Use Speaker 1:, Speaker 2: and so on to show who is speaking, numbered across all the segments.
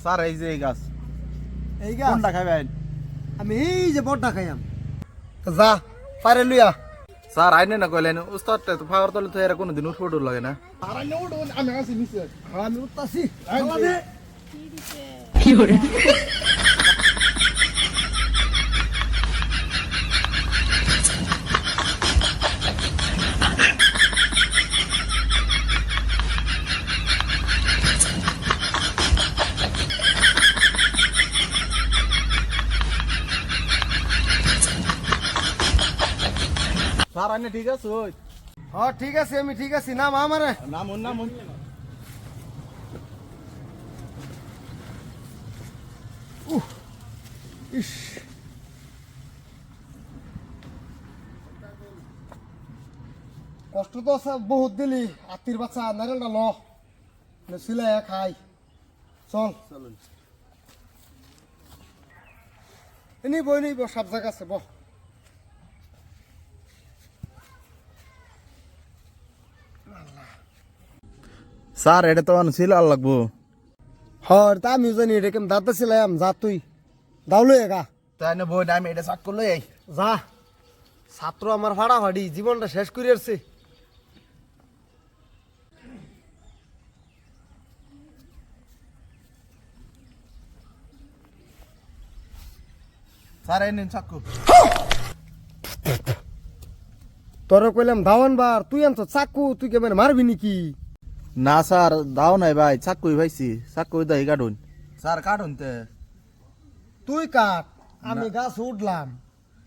Speaker 1: Sir এই যে এই গাছ
Speaker 2: এই গাছ
Speaker 1: কোনটা খাবেন?
Speaker 2: আমি এই যে বড়টা খাইয়াম যা পারে লইয়া
Speaker 1: স্যার আইনে না কইলেন উস্তাদটা তো ফাওয়ার তলে তো এরা কোনোদিন উঠবো লাগে না।
Speaker 2: আর আমি উঠুন আমি আছি নিচে আমি উঠতাছি
Speaker 1: স্যার আইনে ঠিক আছে ওই
Speaker 2: হ্যাঁ ঠিক আছে আমি ঠিক আছি নাম আমারে
Speaker 1: নামুন নামুন।
Speaker 2: ইস কষ্ট তো আছে বহুত দিলি আত্মীর বাচ্চা নারেলটা ল সিলাই খাই চল
Speaker 1: চলুন।
Speaker 2: এনি বই নিব সব জায়গা আছে বহ
Speaker 1: স্যার এটা তো ছিল আর লাগবো।
Speaker 2: হর তা আমি জানি এটা কেম দাঁতে ছিলাম যা তুই দাউলো একা
Speaker 1: তাই না বই আমি এটা চাক করলো এই
Speaker 2: যা ছাত্র আমার ফাড়া ফাড়ি জীবনটা শেষ করে আসছে
Speaker 1: স্যার এই নিন চাকু।
Speaker 2: তোর কইলাম ধাওয়ান বার তুই আনছ চাকু তুই কেমন মারবি নাকি
Speaker 1: না স্যার দাও নাই ভাই চাকুই ভাইছি চাকুই দাই কাটুন। স্যার কাটুন তে
Speaker 2: তুই কাট আমি গাছ উঠলাম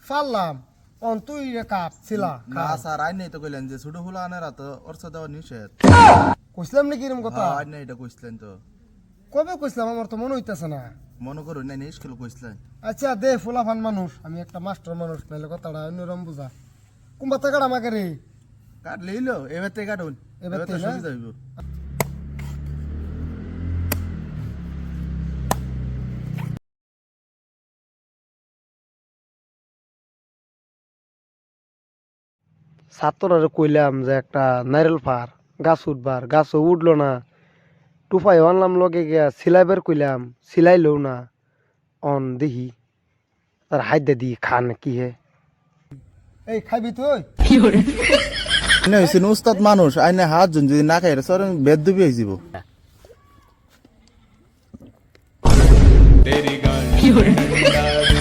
Speaker 2: ফাললাম অন তুই কাট ছিলা
Speaker 1: না স্যার আইনে তো কইলেন যে ছোট ফুলা আনেরা তো ওর সাথে নিষেধ।
Speaker 2: কইছিলাম নাকি এরকম কথা
Speaker 1: আইনে এটা কইছিলেন তো
Speaker 2: কবে কইছিলাম আমার তো মনে হইতেছে না
Speaker 1: মনে করুন না স্কুল কইছিলেন।
Speaker 2: আচ্ছা দে ফুলাফান মানুষ আমি একটা মাস্টার মানুষ নাইলে কথাটা অন্যরম বুঝা কুম্বা টাকাটা আমাকে রে
Speaker 1: কাট লইলো এবার থেকে কাটুন
Speaker 2: এবার
Speaker 1: এবার তো
Speaker 2: থেকে না?
Speaker 1: সুবিধা হইব।
Speaker 2: ছাত্ররা কইলাম যে একটা নাইরেল ফার গাছ উঠবার গাছও উঠলো না টুফাই আনলাম লগে গিয়া সিলাইবার কইলাম সিলাইলো না অন দেখি তার হাইদা দি খান কি হে এই খাবি তুই
Speaker 1: আইনে হইছেন উস্তাদ মানুষ আইনে হাত জন যদি না খাই স্যার বেদ দুবি হয়ে যাব।
Speaker 3: तेरी गाड़ी